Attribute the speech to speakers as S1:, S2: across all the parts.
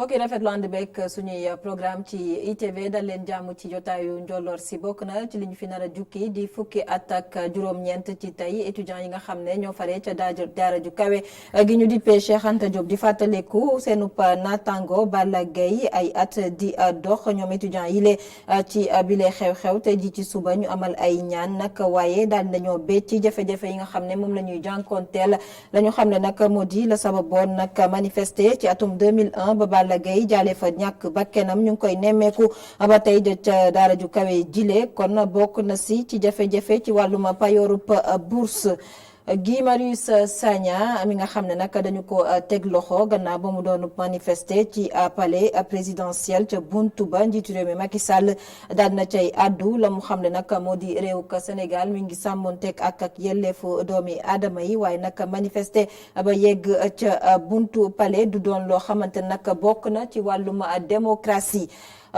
S1: mbokk yi rafetlu ànd beeg suñuy programme ci ITV dal leen jàmm ci jotaayu njolloor si bokk na ci li ñu fi nar a jukki di fukki at ak juróom-ñeent ci tey étudiants yi nga xam ne ñoo fare ca daara ju kawe gi ñu dippee Cheikh Anta Diop di fàttaliku seenub naataango Balla Gaye ay at di dox ñoom étudiants yi lee ci bile xew-xew te ji ci suba ñu amal ay ñaan nag waaye daal nañoo béy ci jafe-jafe yi nga xam ne moom la ñuy jànkoonteel la ñu xam ne nag moo di la sababoon nag manifester ci atum 2001 ba Balla Gaye jaale fa ñàkk bakkenam ñu ngi koy nemmeeku ba tey ca daara ju kawe jile kon bokk na si ci jafe-jafe ci wàllum payoorub bourse Guy Marius Sagna mi nga xam ne nag dañu ko teg loxo gannaaw ba mu doon manifester ci palais présidentiel ca buntu ba njiitu réew mi Macky Sall daal na cay addu la mu xam ne nag moo di réew ka Sénégal mi ngi sàmmonteeg ak yelleefu doomi aadama yi waaye nag manifester ba yegg ca buntu palais du doon loo xamante nag bokk na ci wàllum démocratie.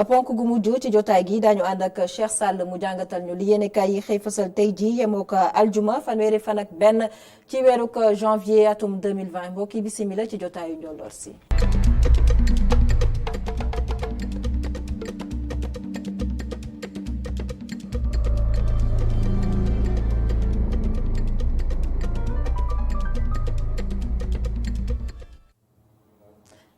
S1: ponk gu mujj ci jotaay gi daañu ànd ak Cheikh Sall mu jàngatal ñu li yéenekaay yi xëy fasal tey ji yemoo ko aljuma fanweeri fan ak benn ci weeru janvier atum 2020 mbokki bisimila ci jotaayu njolloor si.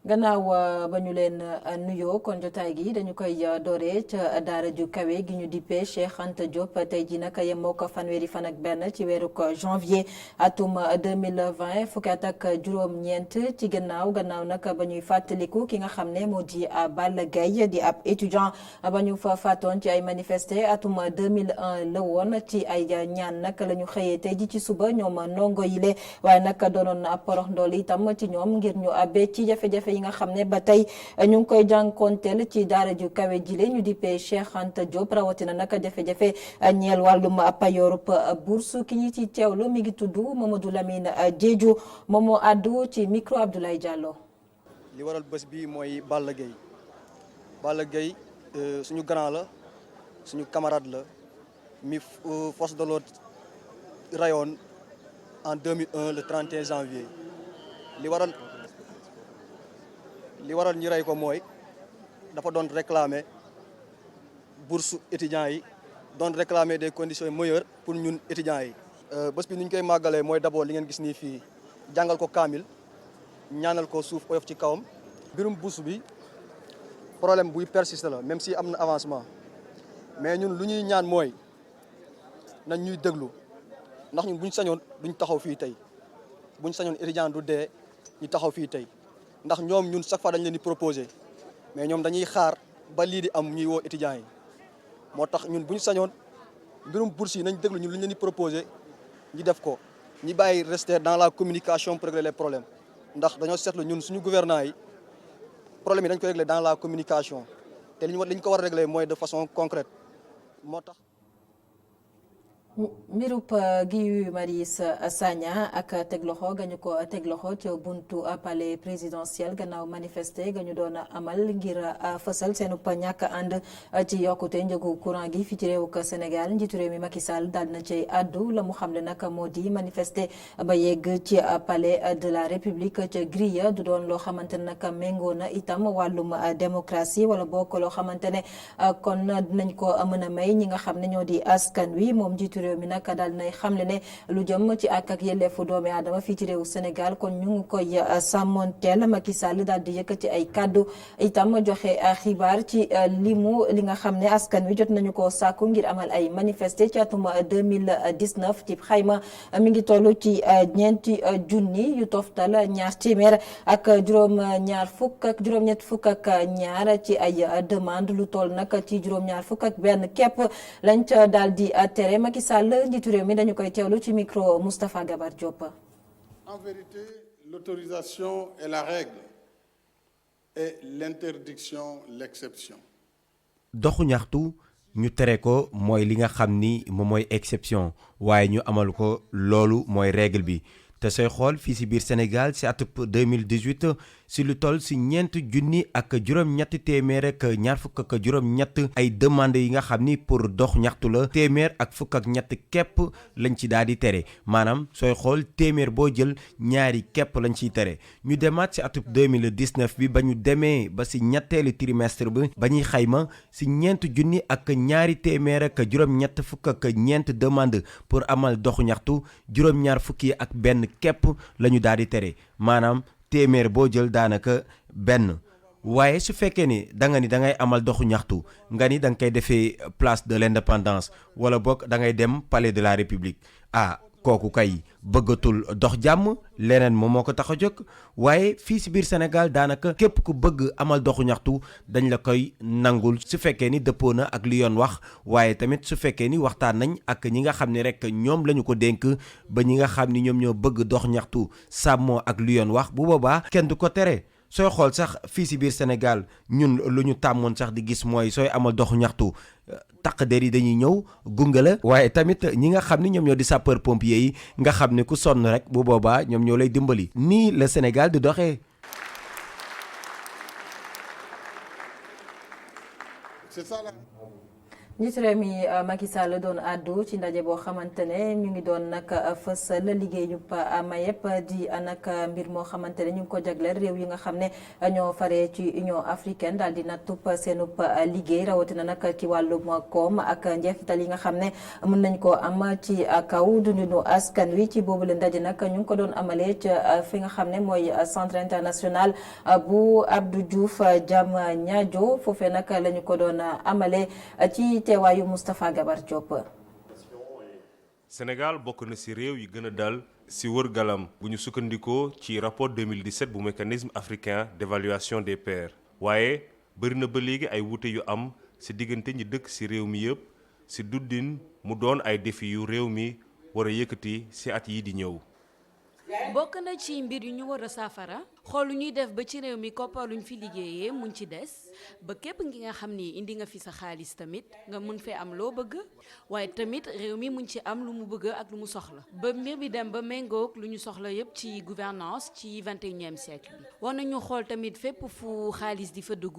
S1: gannaaw ba ñu leen nuyoo kon jotaay gi dañu koy dooree ca daara ju kawe gi ñu dippee Cheikh Anta Diop tey ji nag yemoo ko fanweeri fan ak benn ci weeru janvier atum 2020 fukki at ak juróom-ñeent ci gannaaw nag ba ñuy fàttaliku ki nga xam ne moo di Balla Gaye di ab étudiant ba ñu fa faatoon ci ay manifester atum 2001 la woon ci ay ñaan nag la ñu xëyee tey ji ci suba ñoom ndongo yi le waaye nag doonoon ab porox ndool itam ci ñoom ngir ñu abe ci jafe-jafe yi nga xam ne ba tey ñu ngi koy jànkoonteel ci daara ju kawe jile ñu dippee Cheikh Anta Diop rawatina nag jafe-jafe ñeel wàllum payoorub bourse ki ñi ci teewlu mi ngi tudd Mamadou Lamine Diédhiou moom moo àddu ci micro Abdoulaye Diallo.
S2: li waral bés bi mooy Balla Gaye suñu grand la suñu camarade la mi force de l'ordre rayoon en 2001 le 31 janvier li waral ñu rey ko mooy dafa doon réclamer bourse étudiants yi doon réclamer des conditions meilleures pour ñun étudiants yi. bés bi ni ñu koy màggalee mooy d'abord li ngeen gis nii fii jàngal ko kaamil ñaanal ko suuf oyof ci kawam. mbirum bourse bi problème buy persister la même si am na avancement mais ñun lu ñuy ñaan mooy nañ ñuy déglu ndax ñun buñ sañoon duñ taxaw fii tey buñ sañoon étudiant du dee ñu taxaw fii tey. ndax ñoom ñun chaque fois dañ leen di proposer mais ñoom dañuy xaar ba lii di am ñuy woo étudiants yi moo tax ñun bu ñu sañoon mbirum bourse yi nañ déglu ñun lu ñu leen di proposer ñu def ko ñi bàyyi rester dans la communication pour régler les problèmes ndax dañoo seetlu ñun suñu gouvernants yi problème yi dañ koy régler dans la communication te li ñu ko war a régler mooy de façon concrète moo tax.
S1: mbirub Guy Marius Sagna ak teg loxo ga ñu ko teg loxo ca buntu palais présidentiel gannaaw manifester ga ñu doon amal ngir fësal seenu ñàkk ànd ci yokkute njëgu courant gi fii ci réew ko Sénégal njiitu réew mi Macky Sall daal na cay àddu la mu xamle nag moo di manifester ba yegg ci palais de la République ca grille du doon loo xamante ne nag méngoo na itam wàllum démocratie wala bokk loo xamante ne kon dinañ ko mën a may ñi nga xam ne ñoo di askan wi moom njiitu réew mi nag daal nay xamle ne lu jëm ci ak yelleefu doomi aadama fii ci réew Sénégal kon ñu ngi koy sàmmonteel Macky Sall daal di yëkkati ay kàddu itam joxe xibaar ci li nga xam ne askan wi jot nañu ko sàkku ngir amal ay manifester ci atum 2019 ci xayma mi ngi toll ci ñeenti junni yu toftal ñaar téeméer ak juróom-ñett fukk ak ñaar ci ay demande lu toll nag ci juróom-ñaar fukk ak benn képp lañ ca daal di tere Macky Sall njiitu réew mi dañu koy teewlu ci micro Moustapha Gabar Diop.
S3: En vérité, l'autorisation est la règle et l'interdiction l'exception.
S4: doxu ñaxtu ñu tere ko mooy li nga xam ni moom mooy exception waaye ñu amal ko loolu mooy règle bi te sooy xool fii si biir Sénégal si atub 2018 si lu toll si 4,7 ak ñaar fukk ak juróom-ñett ay demande yi nga xam ni pour dox ñaxtu la téeméer ak fukk ak ñett képp lañ ci daal di tere maanaam sooy xool téeméer boo jël ñaari képp lañ ciy tere ñu demaat si atub 2019 bi ba ñu demee ba si ñetteelu trimestre bi ba ñuy xayma si 4,2 ak ñaari téeméer ak juróom-ñett fukk ak ñeent demande pour amal doxu ñaxtu juróom-ñaar fukki ak benn képp la ñu daal di tere maanaam téeméer boo jël daanaka benn. waaye su fekkee ni da ngay amal doxu ñaxtu nga ni da nga koy defee place de l'indépendance wala boog da ngay dem palais de la république kooku kay bëggatul dox jàmm leneen moom moo ko tax a jóg waaye fii si biir Sénégal daanaka képp ku bëgg amal doxu ñaxtu dañ la koy nangul su fekkee ni dëppoo na ak li yoon wax waaye tamit su fekkee ni waxtaan nañ ak ñi nga xam ne rek ñoom la ñu ko dénk ba ñi nga xam ni ñoom ñoo bëgg dox ñaxtu sàmmoo ak li yoon wax bu boobaa kenn du ko tere. sooy xool sax fii si biir Sénégal ñun lu ñu tàmmoon sax di gis mooy sooy amal doxu ñaxtu takk der yi dañuy ñëw gunge la waaye tamit ñi nga xam ni ñoom ñoo di sapeur pompier yi nga xam ne ku sonn rek bu boobaa ñoom ñoo lay dimbali. nii la Sénégal di doxee.
S3: C'est ça là.
S1: njiitu réew mi Macky Sall doon àddu ci ndaje boo xamante ne ñu ngi doon nag fësal liggéeyu Mayep di nag mbir moo xamante ne ñu ngi ko jagleel réew yi nga xam ne ñoo faree ci Union africaine daal di nattub seenub liggéey rawatina nag ci wàllum koom ak njeexital yi nga xam ne mën nañ koo am ci kaw dundinu askan wi ci boobu la ndaje nag ñu ngi ko doon amalee ci fi nga xam ne mooy centre international bu Abdou Diouf Diamniadio foofee nag la ñu ko doon amalee ci teewaayu Moustapha Gabar Diop.
S5: Sénégal bokk na ci réew yi gën a dal ci wër galam bu ñu sukkandikoo ci rapport 2017 bu mécanisme africain d'évaluation des pairs waaye bëri na ba léegi ay wuute yu am ci diggante ñi dëkk ci réew mi yëpp ci duddin mu doon ay défi yu réew mi war a yëkkati ci at yi di ñëw.
S6: bokk na ci mbir yu ñu war a saafara xool lu ñuy def ba ci réew mi koppar luñ fi liggéeyee muñ ci des ba képp ngi nga xam ni indi nga fi sa xaalis tamit nga mun fee am loo bëgg waaye tamit réew mi muñ ci am lu mu bëgg ak lu mu soxla ba mbir bi dem ba méngoog lu ñu soxla yépp ci gouvernance ci 21e siècle bi. war nañu xool tamit fépp fu xaalis di fa dugg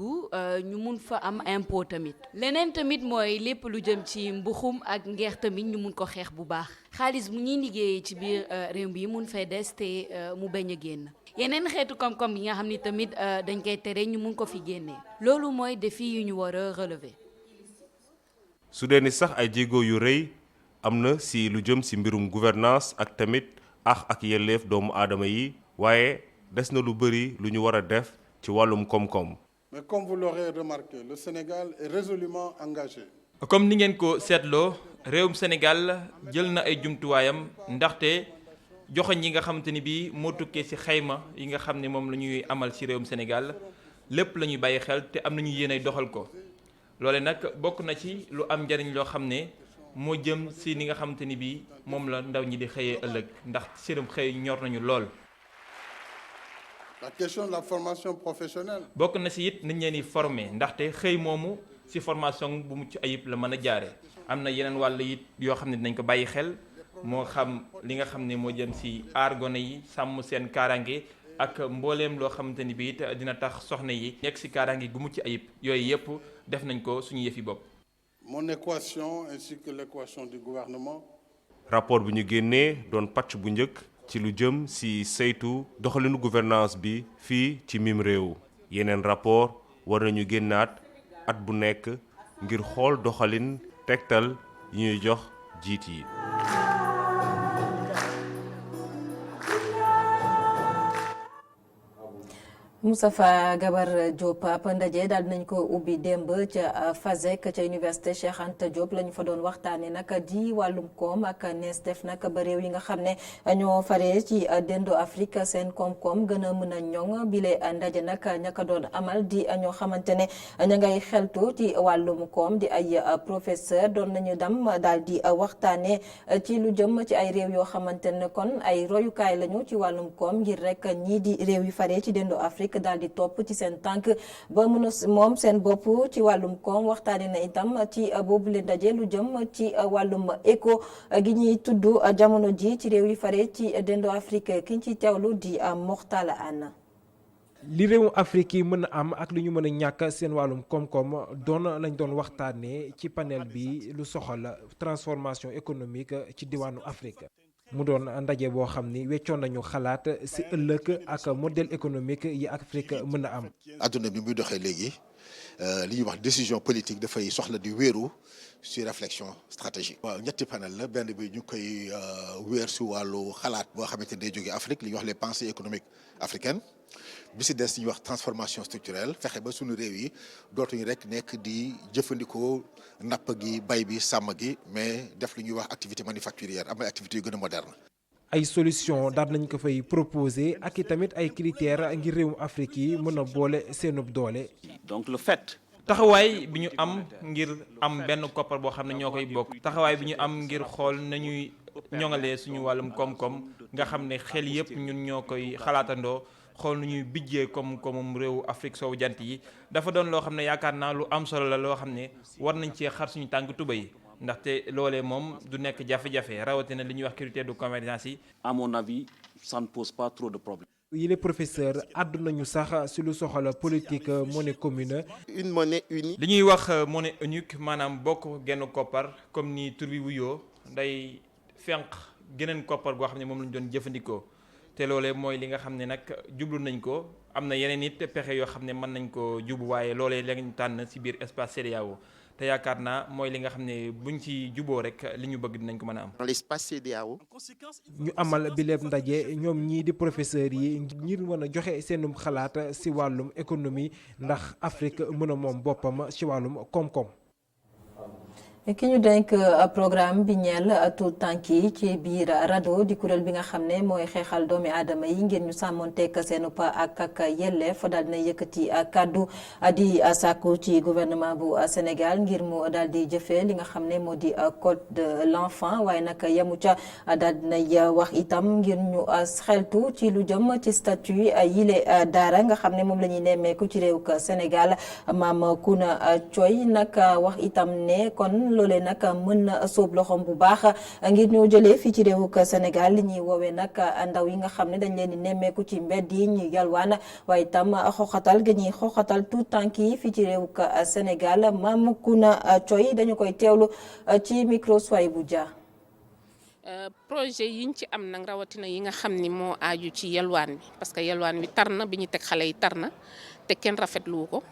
S6: ñu mun fa am impôt tamit leneen tamit mooy lépp lu jëm ci mbuxum ak ngeex tamit ñu mun ko xeex bu baax xaalis bu ñuy liggéeyee ci biir réew mi mun fay des te mu bañ a génn yeneen xeetu koom-koom yi nga xam ni tamit dañ koy tere ñu mun ko fi génnee loolu mooy défi yu ñu war a relever.
S5: su dee ni sax ay jéego yu rëy am na ci lu jëm ci mbirum gouvernance ak tamit ak yelleef doomu aadama yi waaye des na lu bëri lu ñu war a def ci wàllum koom-koom.
S3: Mais comme vous l'aurez remarqué, le Sénégal est résolument engagé.
S7: comme ni ngeen ko seetloo réewum Sénégal jël na ay jumtuwaayam ndaxte joxoñ yi nga xamante ni bii moo tukkee ci xayma yi nga xam ne moom la ñuy amal ci réewum Sénégal lépp la ñuy bàyyi xel te am nañu yéenay doxal ko loole nag bokk na ci lu am njariñ loo xam ne moo jëm ci ni nga xamante ni bii moom la ndaw ñi di xëyee ëllëg ndax seenum xëy ñor nañu lool.
S3: La question de la formation professionnelle.
S7: bokk na ci it nañ leen di former ndaxte xëy moomu ci formation bu mucc ayib la mën a jaare am na yeneen wàll it yoo xam ne dinañ ko bàyyi xel moo xam li nga xam ne moo jëm ci aar gone yi sàmm seen kaaraange ak mbooleem loo xamante ni bi it dina tax soxna yi nekk ci kaaraange gu mucc ayib yooyu yëpp def nañ ko suñu yëfi bopp.
S3: Mon équation ainsi que l'équation du gouvernement.
S5: rapport bi ñu génnee doon pàcc bu njëkk ci lu jëm ci saytu doxalinu gouvernance bi fii ci mim réew yeneen rapport war nañu génnaat at bu nekk ngir xool doxalin tegtal yi ñuy jox jiit yi.
S1: Moustapha Gabar Diop ab ndaje daal nañ ko ubbi démb ca FASEG ca université Cheikh Anta Diop la ñu fa doon waxtaanee nag di wàllum koom ak nees def nag ba réew yi nga xam ne ñoo faree ci dendo Afrique seen koom-koom gën a mën a ñoŋ bile ndaje nag ña ko doon amal di ñoo xamante ne ña ngay xeltu ci wàllum koom di ay professeur doon nañu dam daal di waxtaanee ci lu jëm ci ay réew yoo xamante ne kon ay royukaay lañu ci wàllum koom ngir rek ñii di réew yi faree ci dendo Afrique daal di topp ci seen tànk ba mën a moom seen bopp ci wàllum koom waxtaanee na itam ci boobu le ndaje lu jëm ci wàllum éco gi ñuy tudd jamono ji ci réew yi fare ci dendo Afrique ki ñu ciy teewlu di Moxtala Anna.
S8: li réewu Afrique yi mën a am ak li ñu mën a ñàkk seen wàllum koom-koom lañ doon waxtaanee ci panel bi lu soxal transformation économique ci diwaanu Afrique. mu doon ndaje boo xam ni weccoon nañu xalaat ci ëllëg ak modèle économique yi Afrique mën a am.
S9: adduna bi muy doxee léegi li ñuy wax décision politique dafay soxla di wéeru sur réflexion stratégique. waaw ñetti panel la benn bi ñu koy wéer si wàllu xalaat boo xamante ne day jógee Afrique li ñuy wax les pensées économiques africaines bi si des li ñuy wax transformation structurelle fexe ba suñu réew yi dootuñu rek nekk di jëfandikoo napp gi bay bi sàmm gi mais def li ñuy wax activité manufacturière am ay activités yu gën a moderne.
S8: ay solution daal nañ ko fay proposer ak i tamit ay critères ngir réewum Afrique yi mën a boole seenub doole.
S10: donc le fait.
S7: taxawaay bi ñu am ngir am benn koppar boo xam ne ñoo koy bokk. taxawaay bi ñu am ngir xool nañuy ñoŋalee suñu wàllum koom-koom nga xam ne xel yëpp ñun ñoo koy xalaatandoo xool nu ñuy bijjee koom-koomum réewu Afrique soowu jant yi dafa doon loo xam ne yaakaar naa lu am solo la loo xam ne war nañ cee xar suñu tànk tuba yi. ndaxte loolee moom du nekk jafe-jafe rawatina li ñuy wax critère de convergence yi.
S10: à mon avis ça ne pose pas trop de problèmes.
S8: yile professeur àddu nañu sax ci lu soxla politique monnaie commune.
S9: une monnaie unique.
S7: li ñuy wax monnaie unique maanaam bokk genn koppar comme ni tur bi wuyoo day fenq geneen koppar goo xam ne moom lañu doon jëfandikoo te loolee mooy li nga xam ne nag jublu nañ ko am na yeneen it pexe yoo xam ne mën nañ ko jubu waaye loolee lañu tànn ci biir espace CEDEAO. te yaakaar naa mooy li nga xam ne buñ ci juboo rek li ñu bëgg dinañ ko mën a am.
S9: dans l'espace CEDEAO.
S8: ñu amal bi lépp ndaje ñoom ñii di professeurs yi ngir mën a joxe seenum xalaat ci wàllum économie ndax Afrique mën a moom boppam ci wàllum koom-koom.
S1: ki ñu denk programme bi ñeel tout tànk yi ci biir RADDHO di kuréel bi nga xam ne mooy xeexal doomi aadama yi ngir ñu sàmmonteeg seen ak yelleef daal dina yëkkati kàddu di sàkku ci gouvernement bu Sénégal ngir mu daal di jëfee li nga xam ne moo di code de l'enfant waaye nag yamu ca daal dinay wax itam ngir ñu xeltu ci lu jëm ci statut yile daara nga xam ne moom la ñuy nemmeeku ci réew Sénégal Mame Kouna Thioye nag wax itam ne kon loolee nag mën na sóob loxoom bu baax ngir ñoo jëlee fii ci réewu Sénégal li ñuy woowee nag ndaw yi nga xam ne dañ leen di nemmeeku ci mbedd yi ñu yalwaan waaye itam xoxatal ga ñuy xoxatal tout tànk yi fii ci réewu Sénégal Mame Kouna Thioye dañu koy teewlu ci micro Souaïbou Dia.
S11: projet yiñ ci am nag rawatina yi nga xam ni moo aaju ci yalwaan bi parce que yalwaan bi tar na bi ñu teg xale yi tar na te kenn rafetlu ko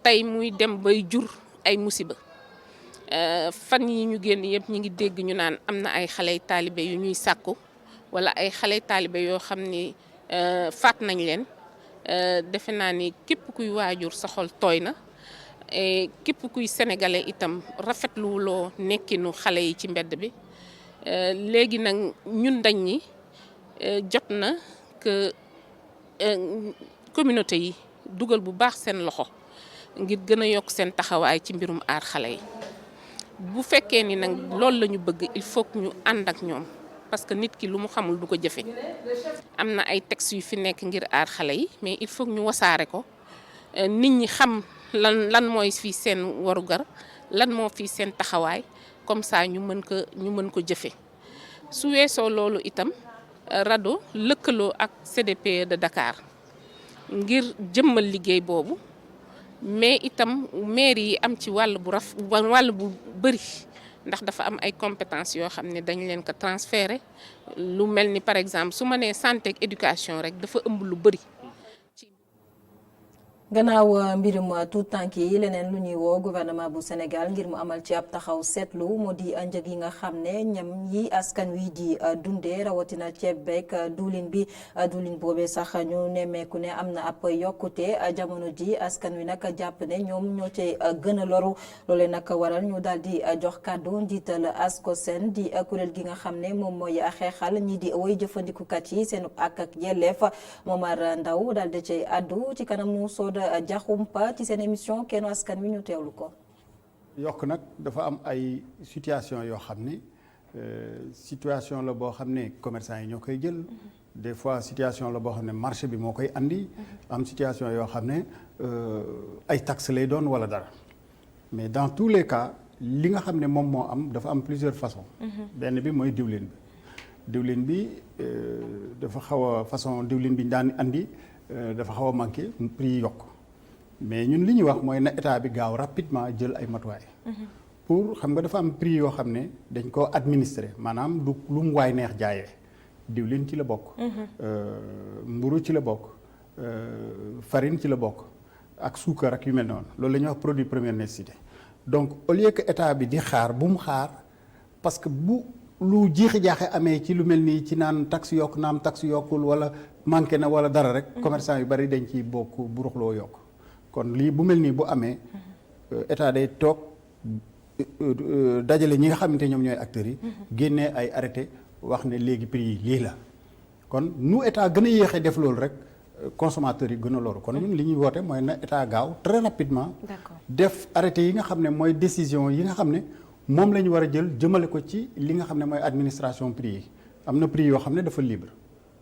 S11: tey muy dem bay jur ay musiba. fan yi ñu génn yëpp ñu ngi dégg ñu naan am na ay xale taalibe yu ñuy sàkku wala ay xale taalibe yoo xam ni faat nañ leen defe naa ni képp kuy waajur sa xol tooy na képp kuy sénégalais itam rafetluwuloo nekkinu xale yi ci mbedd bi léegi nag ñun dañ ni jot na que communauté yi dugal bu baax seen loxo ngir gën a yokk seen taxawaay ci mbirum aar xale yi. bu fekkee ni nag loolu la ñu bëgg il faut que ñu ànd ak ñoom parce que nit ki lu mu xamul du ko jëfe am na ay textes yu fi nekk ngir aar xale yi mais il faut que ñu wasaare ko nit ñi xam lan mooy fii seen warugar lan moo fii seen taxawaay comme ça ñu mën ko jëfe su weesoo loolu itam RADDHO lëkkaloo ak CDPE de Dakar ngir jëmmal liggéey boobu mais itam maire yi am ci wàll bu bëri ndax dafa am ay compétences yoo xam ne dañ leen ko transféré lu mel ni par exemple su ma nee santé ak éducation rek dafa ëmb lu bëri.
S1: gannaaw mbirum tout tànk yi leneen lu ñuy woo gouvernement bu Sénégal ngir mu amal ci ab taxaw seetlu moo di njëg yi nga xam ne ñam yi askan wi di dundee rawatina ceeb beeg diwlin bi diwlin boobee sax ñu nemmeeku ne am na ab yokkute jamono ji askan wi nag jàpp ne ñoom ñoo cay gën a loru loolee nag waral ñu daal di jox kàddu njiital ASCOSEN di kuréel gi nga xam ne moom mooy xeexal ñi di woy jëfandikukat yi seen ak yelleef Momar Ndaw daal di cay addu ci kanamu Jaxumpa ci seen émission Kenn Askan Wi ñu teewlu ko.
S12: yokk nag dafa am ay situation yoo xam ne situation la boo xam ne commerçant yi ñoo koy jël des fois situation la boo xam ne marché bi moo koy andi am situation yoo xam ne ay taxes lay doon wala dara mais dans tous les cas li nga xam ne moom moo am dafa am plusieurs façons. benn bi mooy diwlin bi dafa xaw a façon diwlin bi ñu daan andi dafa xaw a manqué prix yi yokk mais ñun li ñuy wax mooy na état bi gaaw rapidement jël ay matuwaay. pour xam nga dafa am prix yoo xam ne dañ ko administrer maanaam du lu mu waay neex jaayee diwlin ci la bokk. mburu ci la bokk farine ci la bokk ak suukar ak yu mel noonu loolu la ñuy wax produit première nécessité donc au lieu que état bi di xaar bu mu xaar parce que bu lu jiixi jaaxe amee ci lu mel nii ci naan taxe yokk naam taxe yokkul wala manqué na wala dara rek. commerçant yu bari dañ ciy bokk bu ruxloo yokk kon lii bu mel nii bu amee état day toog dajale ñi nga xamante ñoom ñooy acteurs yi. génnee ay arrêté wax ne léegi prix yi lii la kon nu état gën a yéexee def loolu rek consommateurs yi gën a loru kon ñun li ñuy woote mooy na état gaaw très rapidement. def arrêté yi nga xam ne mooy décision yi nga xam ne moom la ñu war a jël jëmale ko ci li nga xam ne mooy administration prix yi am na prix yoo xam ne dafa libre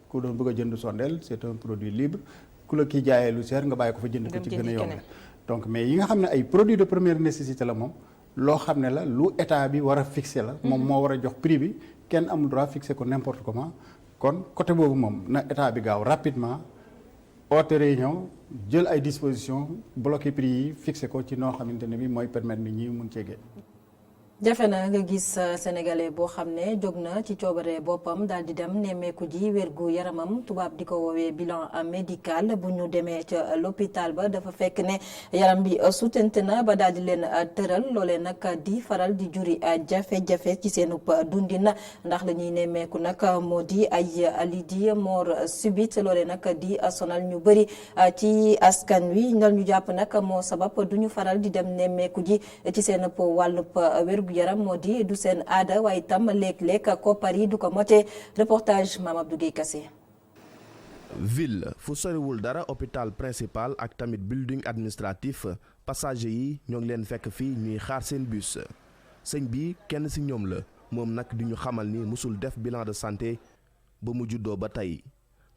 S12: ku doon bëgg a jënd sondeel c'est un produit libre ku la kii jaayee lu cher nga bàyyi ko fa jënd ko ci gën a yomb donc mais yi nga xam ne ay produits de première nécessité la moom loo xam ne la lu état bi war a fixé la moom moo war a jox prix bi kenn amul droit fixé ko n'importe comment kon côté boobu moom na état bi gaaw rapidement oote réunion jël ay dispositions bloqué prix yi fixé ko ci noo xamante ne bi mooy permettre nit ñi mun cee génn.
S1: jafe na nga gis sénégalais boo xam ne jóg na ci coobare boppam daal di dem nemmeeku ji wérgu yaramam tubaab di ko woowee bilan médical bu ñu demee ca l'hôpital ba dafa fekk ne yaram bi sutante na ba daal di leen tëral loolee nag di faral di juri jafe-jafe ci seenu dundin ndax la ñuy nemmeeku nag moo di ay lii di mort subite loolee nag di sonal ñu bëri ci askan wi ngal ñu jàpp nag moo sabab du ñu faral di dem nemmeeku ji ci seen wàllub wérgu yaram moo di du seen aada waaye itam léeg-léeg koppar yi du ko mote reportage Mame Abdou Guèye Kassé.
S13: ville fu soriwul dara hôpital principal ak tamit building administratif passager yi ñoo ngi leen fekk fii ñuy xaar seen bus sëñ bi kenn ci ñoom la moom nag di ñu xamal ni musul def bilan de santé ba mu juddoo ba tey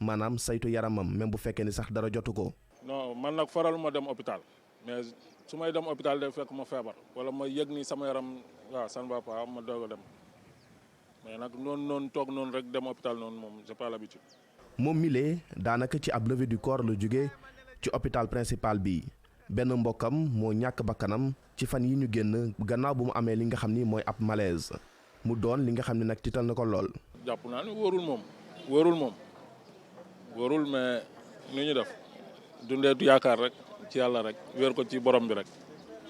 S13: maanaam saytu yaramam même bu fekkee ni sax dara jotu ko.
S14: non man nag faral ma dem hôpital mais su may dem hôpital day fekk ma feebar wala ma yëg ni sama yaram waaw san va pas ma doog a dem mais nag noonu toog noonu rek dem hôpital noonu moom j'ai pas l'habitude.
S13: moom milee daanaka ci ab levée du corps la jóge ci hôpital principal bi benn mbokkam moo ñàkk bakkanam ci fan yi ñu génn gannaaw bu mu amee li nga xam ni mooy ab malaise mu doon li nga xam ne nag tiital na ko lool.
S14: jàpp naa ni wóorul mais nu ñu def dundee du yaakaar rek ci yàlla rek wéer ko ci borom bi rek.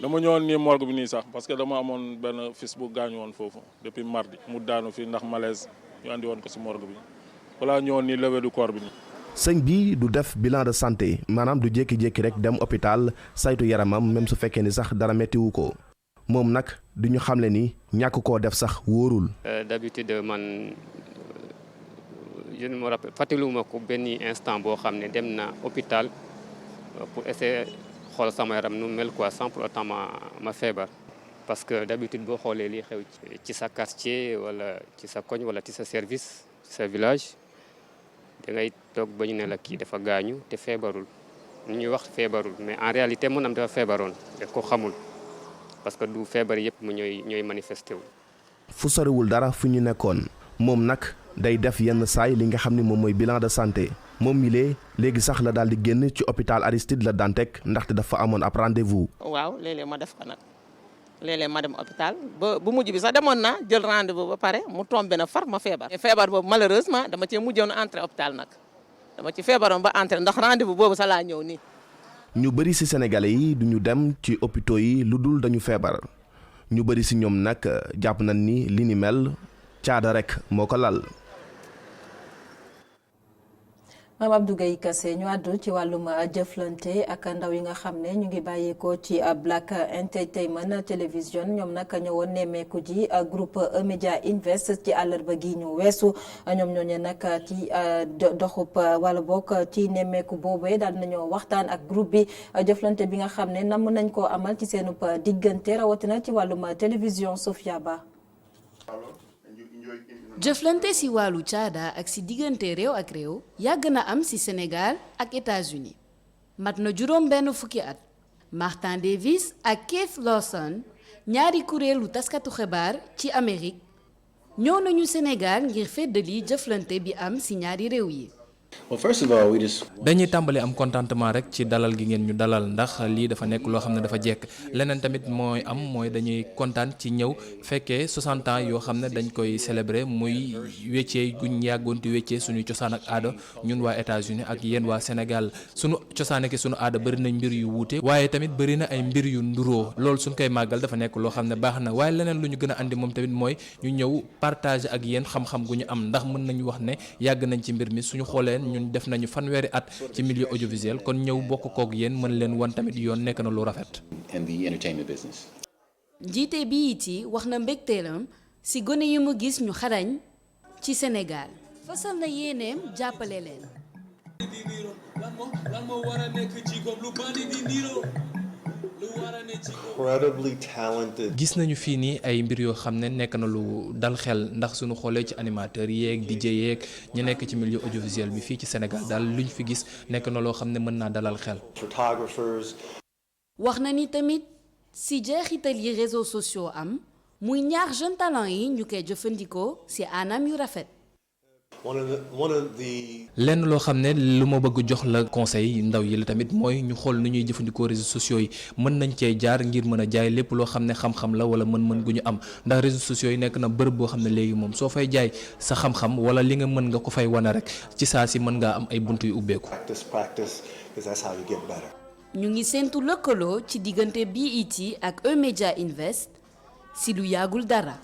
S14: dama ñëwoon nii morgue bi nii sax parce que dama amoon benn fils bu gaañu woon foofu depuis mardi mu daanu fi ndax malaise ñu andi woon ko ci morgue bi voilà ñëwoon nii levée du corps bi nii.
S13: sëñ bi du def bilan de santé maanaam du jékki-jékki rek dem hôpital saytu yaramam même su fekkee ni sax dara mettiwu ko moom nag du ñu xamle ni ñàkk koo def sax wóorul.
S15: d'habitude man je ne me rappelle fàttaliwuma ko benn instant boo xam ne dem na hôpital pour essayer xool sama yaram nu mel quoi sans pour autant ma feebar. parce que d'habitude boo xoolee li xew ci sa quartier wala ci sa koñ wala ci sa service ci sa village da ngay toog ba ñu ne la kii dafa gaañu te feebarul ñu ñuy wax feebarul mais en réalité mun am dafa feebaroon daf ko xamul parce que du feebar yëpp mu ñooy manifesté wu.
S13: fu soriwul dara fu ñu nekkoon moom nag day def yenn saay li nga xam ne moom mooy bilan de santé moom mi léegi sax la daal di génn ci hôpital Aristide Le Dantec ndaxte dafa amoon ab rendez-vous.
S16: waaw léeg-léeg ma def ko nag léeg-léeg ma dem hôpital ba bu mujj bi sax demoon naa jël rendez-vous ba pare mu tombé na far ma feebar. feebar boobu malheureusement dama cee mujjoon entré hôpital nag dama ci feebaroon ba entré ndax rendez-vous boobu sax laa ñëw nii.
S13: ñu bëri ci sénégalais yi duñu dem ci hôpitaux yi lu dul dañu feebar ñu bëri ci ñoom nag jàpp nañ ni li ni mel caada rek moo ko lal.
S1: Mame Abdou Guèye Kassé ñu àddu ci wàllum jëflante ak ndaw yi nga xam ne ñu ngi bàyyeekoo ci Black Entertainment Television ñoom nag ñëwoon nemmeeku ji groupe E-Media Invest ci àllarba gi ñu weesu ñoom ñooñu nag ci doxub wala bokk ci nemmeeku boobee daal nañoo waxtaan ak groupe bi jëflante bi nga xam ne namm nañ koo amal ci seenub diggante rawatina ci wàllum télévision Sofia Ba.
S6: jëflante ci wàllu caada ak ci diggante réew ak réew yàgg na am ci Sénégal ak États-Unis mat na juróom benn fukki at Martin Davis ak Keith Lawson ñaari kuréelu taskatu xibaar ci Amérique ñëw nañu Sénégal ngir feddali jëflante bi am ci ñaari réew yi
S7: dañuy tàmbali am contentement rek ci dalal gi ngeen ñu dalal ndax lii dafa nekk loo xam ne dafa jekk leneen tamit mooy dañuy kontaan ci ñëw fekkee 60 ans yoo xam ne dañ koy célébrer muy weccee guñ yàggoon di weccee suñu cosaan ak aada ñun waa États-Unis ak yéen waa Sénégal suñu cosaan ak suñu aada bëri na mbir yu wuute waaye tamit bëri na ay mbir yu nduroo loolu suñ koy màggal dafa nekk loo xam ne baax na waaye leneen lu ñu gën a andi moom tamit mooy ñu ñëw partager ak yéen xam-xam gu ñu am ndax mën nañu wax ne yàgg nañ ci mbir mi suñu xoolee ñun def nañu fanweeri at ci milieu audiovisuel kon ñëw bokk kook yéen mën leen wan tamit yoon nekk na lu rafet.
S6: njiite bi it wax na mbégteelam si gone yi mu gis ñu xarañ ci Sénégal fasal na yéeneem jàppale leen.
S7: gis nañu fii nii ay mbir yoo xam ne nekk na lu dal xel ndax suñu xoolee ci animateurs yeeg DJ yeeg ñu nekk ci milieu audiovisuel bi fii ci Sénégal daal luñ fi gis nekk na loo xam ne mën naa dalal xel.
S6: wax na ni tamit si jeexital yi réseaux sociaux am muy ñaax jeune talent yi ñu koy jëfandikoo si anam yu rafet.
S7: lenn loo xam ne lu ma bëgg jox la conseil ndaw yi la tamit mooy ñu xool nu ñuy jëfandikoo réseaux sociaux yi mën nañ cee jaar ngir mën a jaay lépp loo xam ne xam-xam la wala mën-mën gu ñu am ndax réseaux sociaux yi nekk na bërëb boo xam ne léegi moom soo fay jaay sa xam-xam wala li nga mën nga ko fay wane rek ci saa si mën ngaa am ay bunt yu ubbeeku.
S6: ñu ngi séentu lëkkaloo ci diggante BET ak E-Media Invest si lu yàggul dara.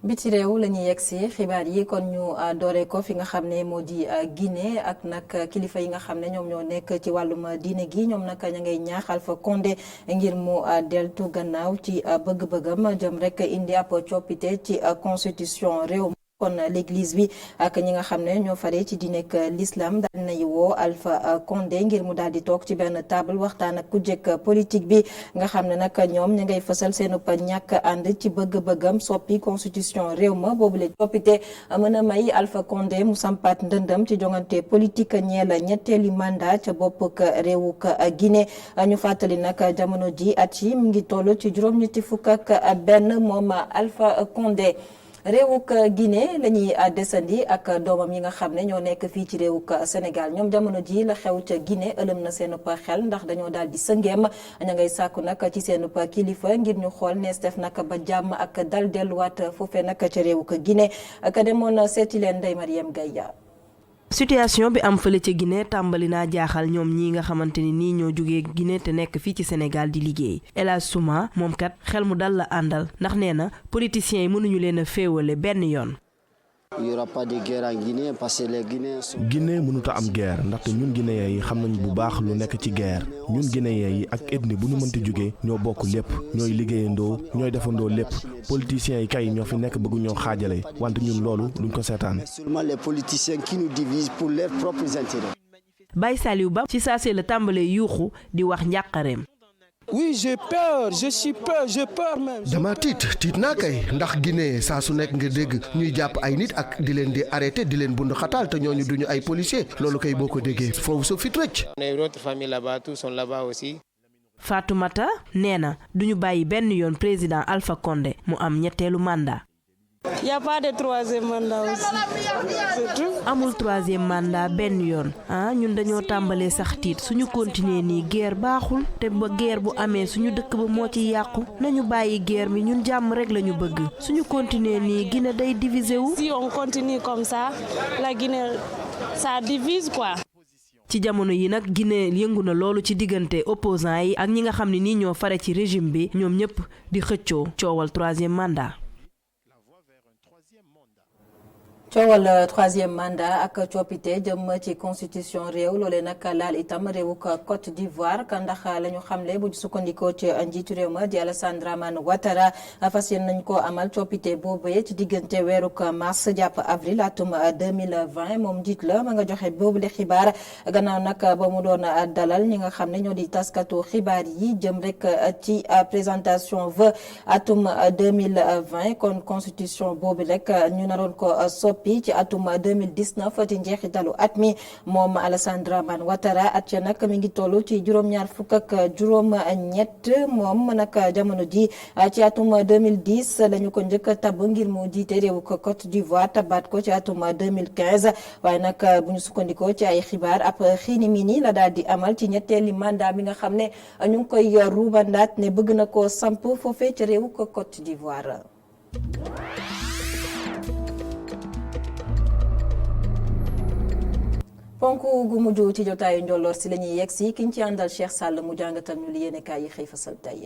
S1: biti réew la ñuy yegg si xibaar yi kon ñu doore ko fi nga xam ne moo di Guinée ak nag kilifa yi nga xam ne ñoom ñoo nekk ci wàllum diine gi ñoom nag ña ngay ñaax Alpha Condé ngir mu deltu gannaaw ci bëgg-bëggam jëm rek indi ab coppite ci constitution réew kon l'église bi ak ñi nga xam ne ñoo faree ci diine ak l'islam daal nay woo Alpha Condé ngir mu daal di toog ci benn table waxtaan ak ku jëkk politique bi nga xam ne nag ñoom ña ngay fësal seen ñàkk ànd ci bëgg-bëggam soppi constitution réew ma boobu la coppite mën a may Alpha Condé mu sampaat ndëndam ci jongante politique ñeel ñetteeli mandat ca bopp réewuk Guinée ñu fàttali nag jamono ji at yi mu ngi toll ci juróom-ñetti fukk ak benn moom Alpha Condé. réewuk Guinée la ñuy desandi ak doomam yi nga xam ne ñoo nekk fii ci réewuk Sénégal ñoom jamono ji la xew ca Guinée ëlëm na seen xel ndax dañoo daal di sëngeem ña ngay sàkku nag ci seen kilifa ngir ñu xool nees def nag ba jàmm ak dal delluwaat foofee nag ca réewuk Guinée ka demoon seeti leen Ndeye Mariam Gaye.
S17: situation bi am fële ca Guinée tàmbali naa jaaxal ñoom ñi nga xamante ni nii ñoo jógee Guinée te nekk fii ci Sénégal di liggéey El Hadj Souma moom kat xel mu dal la àndal ndax nee na politiciens yi mënuñu leen a féewale benn yoon.
S18: Il y aura pas de guerre en Guinée parce que les Guinéens sont...
S13: Guinée mënut a am guerre ndaxte ñun Guinéens yi xam nañ bu baax lu nekk ci guerre ñun Guinéens yi ak ethnie bu ñu mënti jógee ñoo bokk lépp ñooy liggéeyandoo ñooy defandoo lépp politiciens yi kay ñoo fi nekk bëggu ñoo xaajale wante ñun loolu duñ ko seetaan.
S18: Seulement les politiciens qui nous divisent pour leurs propres intérêts.
S17: Baye Saliou Ba ci saa see la tàmbalee yuuxu di wax njàqareem.
S19: Oui, j'ai peur, je suis peur, j'ai peur même.
S20: dama tiit naa kay ndax Guinée saa su nekk nga dégg ñuy jàpp ay nit ak di leen di arrêté di leen bund xataal te ñooñu duñu ay policiers loolu kay boo ko déggee foofu sa fit rëcc.
S19: On a une autre famille là-bas, tous sont là-bas aussi.
S17: Fatoumata nee na duñu bàyyi benn yoon président Alpha Condé mu am ñetteelu mandat.
S21: Y a pas de troisième mandat aussi. C'est tout.
S17: amul troisième mandat benn yoon ñun dañoo tàmbalee sax tiit suñu continuer nii guerre baaxul te ba guerre bu amee suñu dëkk ba moo ci yàqu nañu bàyyi guerre mi ñun jàmm rek lañu bëgg suñu continuer nii Guinée day diviser wu.
S21: Si on continue comme ça la Guinée ça divise quoi.
S17: ci jamono yi nag Guinée yëngu na loolu ci diggante opposants yi ak ñi nga xam ne nii ñoo fare ci régime bi ñoom ñëpp di xëccoo coowal troisième mandat.
S1: coowal troisième mandat ak coppite jëm ci constitution réew loolee nag laal itam réewuk Côte d'Ivoire ndax la ñu xamle bu sukkandikoo ci njiitu réew ma di Alassane Dramane Ouattara fas yéene nañ ko amal coppite boobee ci diggante weeruk mars jàpp avril atum 2020 moom njiit la ma nga joxe boobule xibaar gannaaw nag ba mu doon dalal ñi nga xam ne ñoo di taskatu xibaar yi jëm rek ci présentation vœux atum 2020 kon constitution boobu rek ñu naroon ko soppi noppi ci atum 2019 ci njeexitalu at mi moom Alassane Dramane Ouattara at ca nag mi ngi toll ci juróom-ñaar fukk ak juróom-ñett moom nag jamono ji ci atum 2010 lañu ko njëkk a tabb ngir mu jiite réewu ko Côte d'Ivoire tabaat ko ci atum 2015 waaye nag bu ñu sukkandikoo ci ay xibaar ab xiini mini la daal di amal ci ñetteeli mandat bi nga xam ne ñu ngi koy ruubandaat ne bëgg na koo samp foofee ca réewu ko Côte d'Ivoire. ponk gu mujj ci jotaayu njolloor si la ñuy yegg si kiñ ci àndal Cheikh Sall mu jàngatal ñu li yéenekaay yi xëy fasal tey.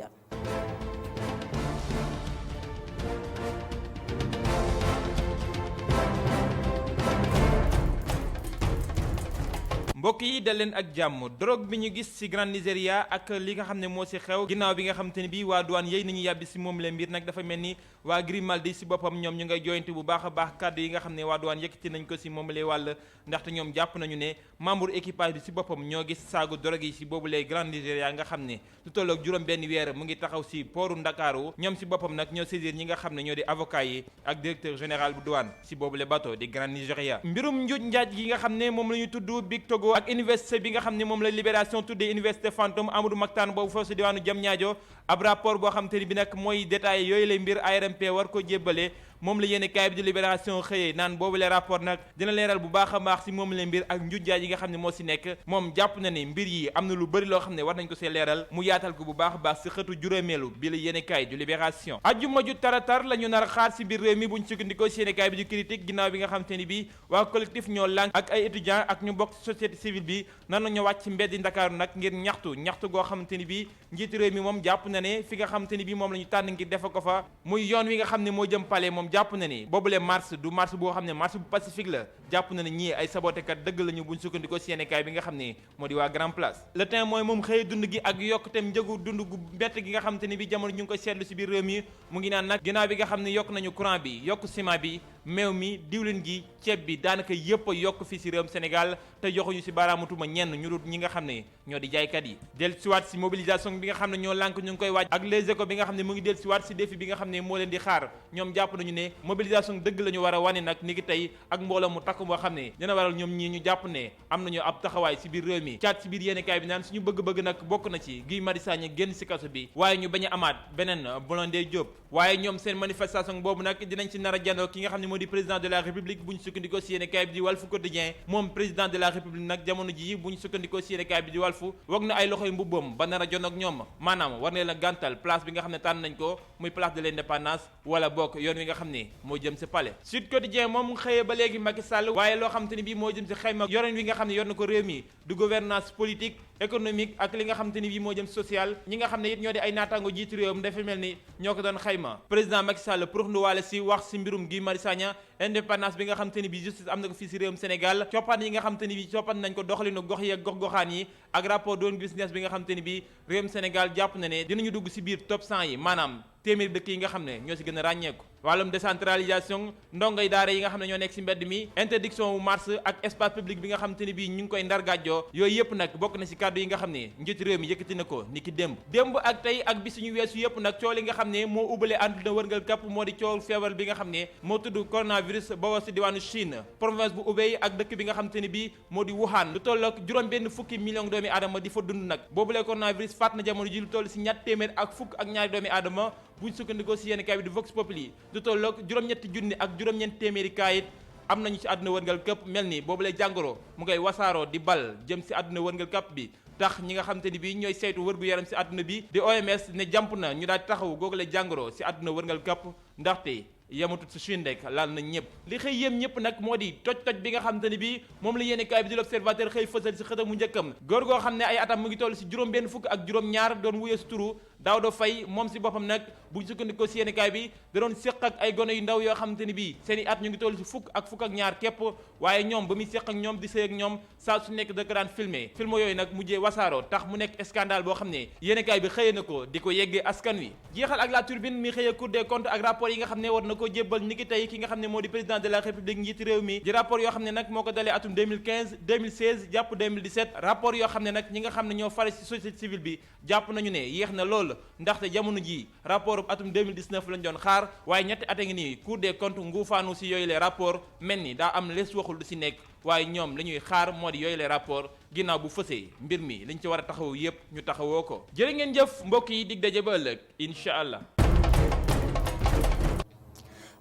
S7: mbokk yi dal leen ak jàmm drogue bi ñu gis ci Grande Nigeria ak li nga xam ne moo ci xew ginnaaw bi nga xam te ne bi waa douane yéy nañu yàbbi ci moom leen mbir nag dafa mel ni waa Grimaldi ci boppam ñoom ñu ngay joyante bu baax a baax kàddu yi nga xam ne waa douane yëkkati nañ ko ci moom lee wàll ndaxte ñoom jàpp nañu ne membre équipage bi ci boppam ñoo gis saagu drogue yi ci boobu lee Grande Nigeria nga xam ne lu tolloog juróom benn weer mu ngi taxaw ci pooru Ndakaaru ñoom ci boppam nag ñoo saisir ñi nga xam ne ñoo di avocat yi ak directeur général bu douane ci boobu le bateau di Grande Nigeria mbirum njuuj njaaj yi nga xam ne moom la ñu tudd Big Togo ak université bi nga xam ne moom la Libération tuddee université fantôme Amadou Mahtar boobu foofu si diwaanu Diamniadio ab rapport boo xam te ni bi nag mooy détaillé yooyu lay mbir ARMP war ko jébbale moom la yéene kaay bi di Libération xëyee naan boobu le rapport nag dina leeral bu baax a baax si moom la mbir ak njujjaay yi nga xam ne moo si nekk moom jàpp na ni mbir yi am na lu bëri loo xam ne war nañ ko see leeral mu yaatal ko bu baax a baax si xëtu juróomeelu bi la yéene kaay du Libération ajjuma ju taratar la ñu nar a xaar si biir réew mi buñ sukkandikoo si yéene kaay bi di critique ginnaaw bi nga xam te ni bi waa collectif ñoo lànk ak ay étudiants ak ñu bokk société civile bi nan nañu wàcc ci mbeddi Ndakaaru nag ngir ñaxtu goo xamante ni bi njiitu réew mi moom jàpp na ne fi nga xamante ni bi moom la ñu tànn ngir defa ko fa muy yoon wi nga xam ne moo jëm palais moom jàpp na ni boobule marche du marche boo xam ne marche bu pacifique la jàpp na ne ñii ay sabotekat dëgg lañu buñ sukkandikoo si yéenekaay bi nga xam ne moo di waa Grand Place le temps mooy moom xëy dund gi ak yokkuteem njëgu dund gu bett gi nga xamante ni bi jamono ñu ngi koy seetlu si biir réew mi mu ngi naan nag ginnaaw bi nga xam ne yokk nañu courant bi yokk ciment bi meew mi diwlin gi ceeb bi daanaka yëpp a yokk fii si réewum Sénégal te joxuñu si baaraamutuma ñenn ñu dul ñi nga xam ne ñoo di jaaykat yi del siwaat si mobilisation bi nga xam ne ñoo lànk ñu ngi koy waaj ak les échos bi nga xam ne mu ngi del siwaat si défi bi nga xam ne moo leen di xaar ñoom jàpp nañu ne mobilisation dëgg la ñu war a wane nag ni ki tey ak mbooloo mu takk boo xam ne dina waral ñoom ñii ñu jàpp ne am nañu ab taxawaay si biir réew mi caat si biir yéenekaay bi naan suñu bëgg-bëgg nag bokk na ci Guy Marius Sagna génn si kaso bi waaye ñu bañ a amaat beneen Blondin Diop waaye ñoom seen manifestation boobu nag dinañ ci nar a jandoo ki nga xam ne moo di président de la république bu ñu sukkandikoo si yéenekaay bi di Walf Quotidien moom président de la république nag jamono ji bu ñu sukkandikoo si yéenekaay bi di Walf wog na ay loxoy mbubbam ba nar a jon ak ñoom maanaam war ne la gàntal place bi nga xam ne tànn nañ ko muy place de l'indépendance wala bokk yoon wi nga xam ne moo jëm si palais Sud Quotidien moom xëyee ba léegi Macky Sall waaye loo xam te ni bii moo jëm si xayma yorin wi nga xam ne yor na ko réew mi du gouvernance politique économique ak li nga xam te ni bii moo jëm social ñi nga xam ne it ñoo di ay naataango jiitu réewam dafa mel ni ñoo ko doon xayma président Macky Sall pour nduwaale si wax si mbirum Guy Marius Sagna indépendance bi nga xam te ni bii justice am na ko fii si réewum Sénégal coppaan yi nga xam te ni bii coppaan nañ ko doxalinu gox yi ak gox-goxaan yi ak rapport doon business bi nga xam te ni bii réewum Sénégal jàpp na ne dinañu dugg si biir top 100 yi maanaam téeméeri dëkk yi nga xam ne ñoo si gën a ràññeeku wàllum décentralisation ndongay daara yi nga xam ne ñoo nekk si mbedd mi interdiction wu marche ak espace public bi nga xam te ne bii ñu ngi koy ndargàjjoo yooyu yëpp nag bokk na si kàddu yi nga xam ne njiitu réew mi yëkkati na ko ni ki démb ak tey ak bi suñu weesu yëpp nag coow li nga xam ne moo ubbale àdduna wërngal kapp moo di coow feebar bi nga xam ne moo tudd coronavirus bawoo si diwaanu Chine province bu Hubei ak dëkk bi nga xam te ne bii moo di Wuhan lu tollook juróom benn fukki million doomi aadama di fa dund nag boobule coronavirus faat na jamono ji lu toll si ñatt téeméer ak fukk ak ñaari doomi aadama buñ sukkandikoo si yenn kaay bi di Vox Populi du tolloog juróom-ñetti junni ak juróom-ñeenti téeméeri kaayit am nañu si àdduna wërngal këpp mel ni boobu lay jàngoro mu ngay wasaaroo di bal jëm si àdduna wërngal këpp bi tax ñi nga xam te ni bii ñooy saytu wër gu yaram si àdduna bi di OMS ne jàmp na ñu daal taxaw googu lay jàngoro si àdduna wërngal këpp ndaxte yamatut si Chine rek laal nañ ñëpp li xëy yéem ñëpp nag moo di toj bi nga xam te ni bii moom la yéene kaay bi di l'Observateur xëy fësal si xëtam mu njëkkam góor goo xam ne ay atam mu ngi toll si juróom benn fukk ak juróom ñaar doon wuyee si turu Daouda Faye moom si boppam nag bu sukkandikoo si yéene kaay bi da doon séq ak ay gone yu ndaw yoo xam te ni bii seen i at ñu ngi toll si fukk ak ñaar képp waaye ñoom ba muy séq ak ñoom di sëy ak ñoom saa su nekk da ko daan filmé film yooyu nag mujjee wasaaroo tax mu nekk scandale boo xam ne yéene kaay bi xëyee na ko di ko yeggee askan wi jeexal ak la turbine mi xëyee Cour des comptes ak rapport yi nga xam ne war na ko jébbal niki tey ki nga xam ne moo di président de la république njiiti réew mi di rapport yoo xam ne nag moo ko dalee atum 2015 2016 jàpp 2017 rapport yoo xam ne nag ñi nga xam ne ñoo fare ci société civile bi jàpp nañu ne yéex na lool lool ndaxte jamono ji rapport atum 2019 lañ doon xaar waaye ñetti at a ngi nii Cour des comptes nguufaanu si yooyu les rapport mel ni daa am lees waxul du si nekk waaye ñoom la ñuy xaar moo di yooyu les rapport ginnaaw bu fësee mbir mi liñ ci war a taxaw yépp ñu taxawoo ko jërë ngeen jëf mbokk yi dig daje ba ëllëg incha allah.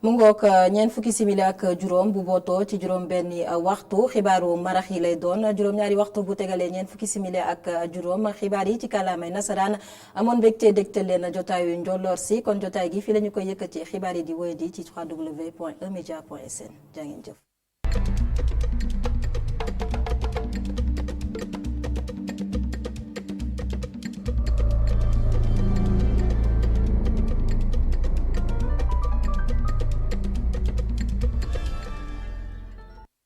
S1: mu ngoog ñeent fukki simili ak juróom bu bootoo ci juróom benni waxtu xibaaru marax yi lay doon juróom-ñaari waxtu bu tegalee ñeent fukki simili ak juróom xibaar yi ci kàllaamay nasaraan amoon mbégte dégtal leen jotaayu njolloor si kon jotaay gi fii la ñu koy yëkkati xibaar yi di wéy di ci www.emedia.sn jaa ngeen jëf.